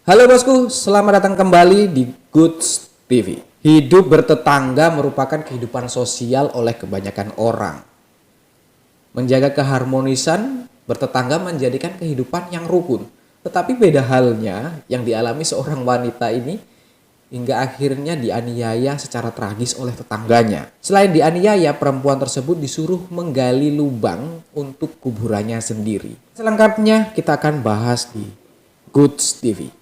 Halo bosku, selamat datang kembali di Goods TV. Hidup bertetangga merupakan kehidupan sosial oleh kebanyakan orang. Menjaga keharmonisan bertetangga menjadikan kehidupan yang rukun. Tetapi beda halnya yang dialami seorang wanita ini hingga akhirnya dianiaya secara tragis oleh tetangganya. Selain dianiaya, perempuan tersebut disuruh menggali lubang untuk kuburannya sendiri. Selengkapnya kita akan bahas di Goods TV.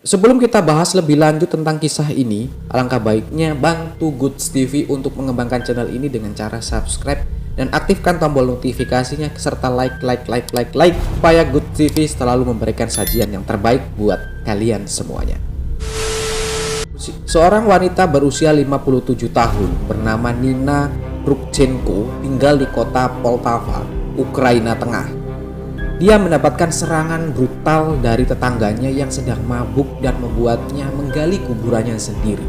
Sebelum kita bahas lebih lanjut tentang kisah ini, alangkah baiknya bantu Goods TV untuk mengembangkan channel ini dengan cara subscribe dan aktifkan tombol notifikasinya serta like supaya Goods TV selalu memberikan sajian yang terbaik buat kalian semuanya. Seorang wanita berusia 57 tahun bernama Nina Rubchenko tinggal di kota Poltava, Ukraina Tengah. Dia mendapatkan serangan brutal dari tetangganya yang sedang mabuk dan membuatnya menggali kuburannya sendiri.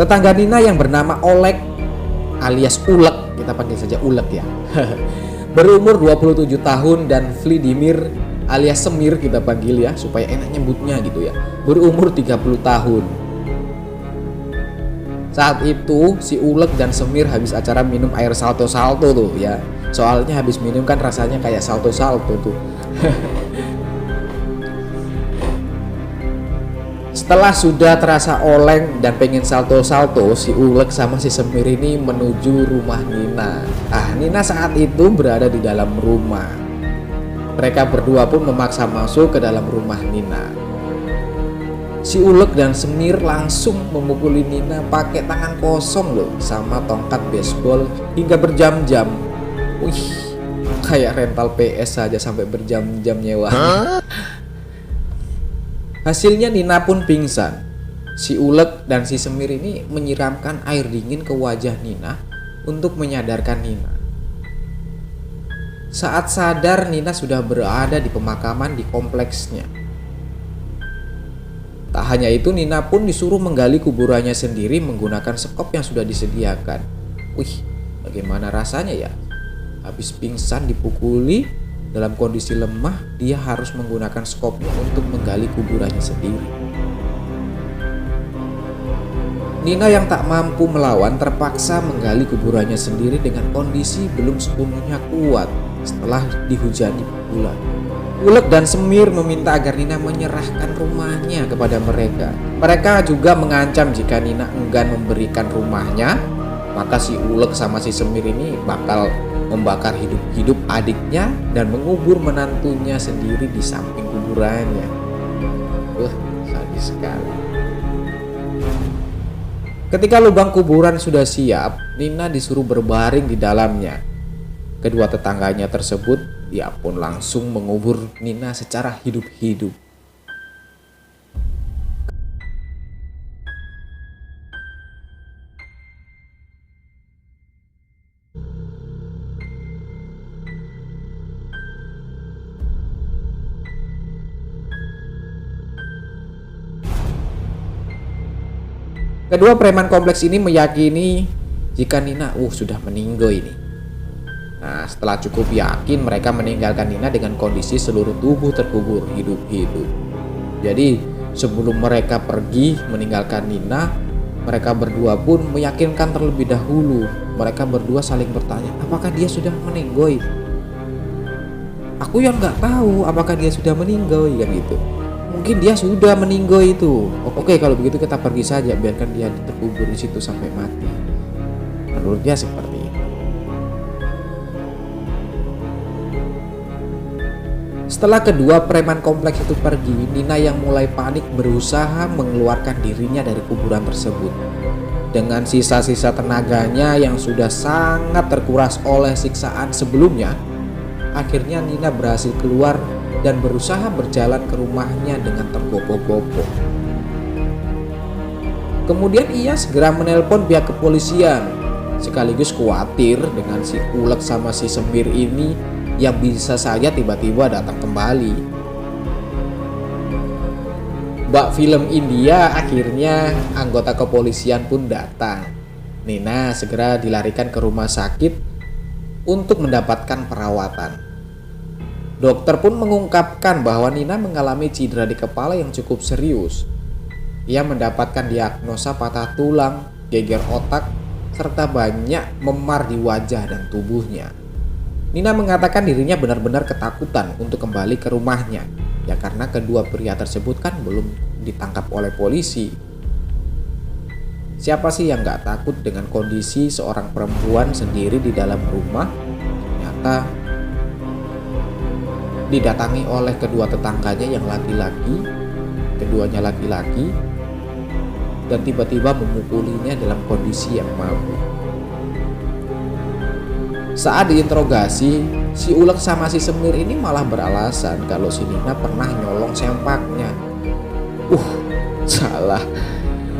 Tetangga Nina yang bernama Oleg alias Ulek, kita panggil saja Ulek ya, berumur 27 tahun, dan Vladimir alias Semir kita panggil ya supaya enak nyebutnya gitu ya, berumur 30 tahun. Saat itu si Ulek dan Semir habis acara minum air salto-salto tuh ya. Soalnya habis minum kan rasanya kayak salto-salto tuh. Setelah sudah terasa oleng dan pengen salto-salto, si Ulek sama si Semir ini menuju rumah Nina. Nina saat itu berada di dalam rumah. Mereka berdua pun memaksa masuk ke dalam rumah Nina. Si Ulek dan Semir langsung memukuli Nina pakai tangan kosong loh, sama tongkat baseball hingga berjam-jam. Wih, kayak rental PS saja sampai berjam-jam nyewa. Hasilnya Nina pun pingsan. Si Ulek dan si Semir ini menyiramkan air dingin ke wajah Nina untuk menyadarkan Nina. Saat sadar, Nina sudah berada di pemakaman di kompleksnya. Tak hanya itu, Nina pun disuruh menggali kuburannya sendiri menggunakan sekop yang sudah disediakan. Wih, bagaimana rasanya ya? Habis pingsan dipukuli, dalam kondisi lemah, dia harus menggunakan sekopnya untuk menggali kuburannya sendiri. Nina yang tak mampu melawan terpaksa menggali kuburannya sendiri dengan kondisi belum sepenuhnya kuat setelah dihujani pukulan. Ulek dan Semir meminta agar Nina menyerahkan rumahnya kepada mereka. Mereka juga mengancam jika Nina enggan memberikan rumahnya, maka si Ulek sama si Semir ini bakal membakar hidup-hidup adiknya dan mengubur menantunya sendiri di samping kuburannya. Sadis sekali. Ketika lubang kuburan sudah siap, Nina disuruh berbaring di dalamnya. Kedua tetangganya tersebut, dia pun langsung mengubur Nina secara hidup-hidup. Kedua preman kompleks ini meyakini jika Nina sudah meninggal ini. Nah, setelah cukup yakin, mereka meninggalkan Nina dengan kondisi seluruh tubuh terkubur hidup-hidup. Jadi sebelum mereka pergi meninggalkan Nina, mereka berdua pun meyakinkan terlebih dahulu. Mereka berdua saling bertanya, apakah dia sudah meninggal? Aku yang nggak tahu apakah dia sudah meninggal, kan gitu. Mungkin dia sudah meninggal itu. Oke, kalau begitu kita pergi saja, biarkan dia terkubur di situ sampai mati. Menurutnya seperti itu. Setelah kedua preman kompleks itu pergi, Nina yang mulai panik berusaha mengeluarkan dirinya dari kuburan tersebut. Dengan sisa-sisa tenaganya yang sudah sangat terkuras oleh siksaan sebelumnya, akhirnya Nina berhasil keluar dan berusaha berjalan ke rumahnya dengan tergopoh-gopoh. Kemudian ia segera menelpon pihak kepolisian, sekaligus khawatir dengan si Uleg sama si Semir ini yang bisa saja tiba-tiba datang kembali. Bak film India, akhirnya anggota kepolisian pun datang. Nina segera dilarikan ke rumah sakit untuk mendapatkan perawatan. Dokter pun mengungkapkan bahwa Nina mengalami cedera di kepala yang cukup serius. Ia mendapatkan diagnosa patah tulang, geger otak, serta banyak memar di wajah dan tubuhnya. Nina mengatakan dirinya benar-benar ketakutan untuk kembali ke rumahnya, ya karena kedua pria tersebut kan belum ditangkap oleh polisi. Siapa sih yang gak takut dengan kondisi seorang perempuan sendiri di dalam rumah? Ternyata didatangi oleh kedua tetangganya yang laki-laki, keduanya laki-laki, dan tiba-tiba memukulinya dalam kondisi yang mabuk. Saat diinterogasi, si Uleg sama si Semir ini malah beralasan kalau si Nina pernah nyolong sempaknya. Salah.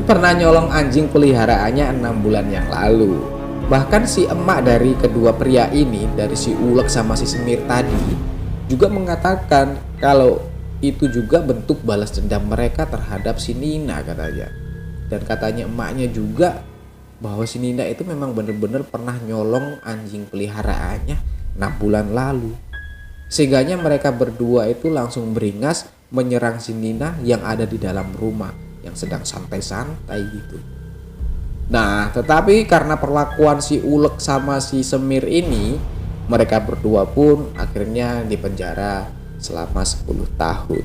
Pernah nyolong anjing peliharaannya 6 bulan yang lalu. Bahkan si emak dari kedua pria ini, dari si Uleg sama si Semir tadi, juga mengatakan kalau itu juga bentuk balas dendam mereka terhadap si Nina katanya. Dan katanya emaknya juga bahwa si Nina itu memang benar-benar pernah nyolong anjing peliharaannya 6 bulan lalu. Sehingganya mereka berdua itu langsung beringas menyerang si Nina yang ada di dalam rumah yang sedang santai-santai gitu. Nah, tetapi karena perlakuan si Uleg sama si Semir ini, mereka berdua pun akhirnya dipenjara selama 10 tahun.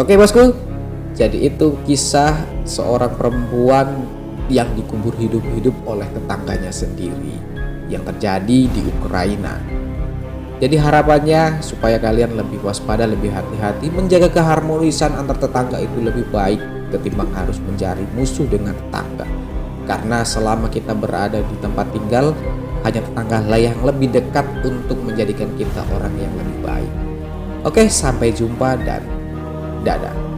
Oke bosku, jadi itu kisah seorang perempuan yang dikubur hidup-hidup oleh tetangganya sendiri yang terjadi di Ukraina. Jadi harapannya supaya kalian lebih waspada, lebih hati-hati, menjaga keharmonisan antar tetangga itu lebih baik ketimbang harus mencari musuh dengan tetangga. Karena selama kita berada di tempat tinggal, hanya tetangga lah yang lebih dekat untuk menjadikan kita orang yang lebih baik. Oke, sampai jumpa dan dadah.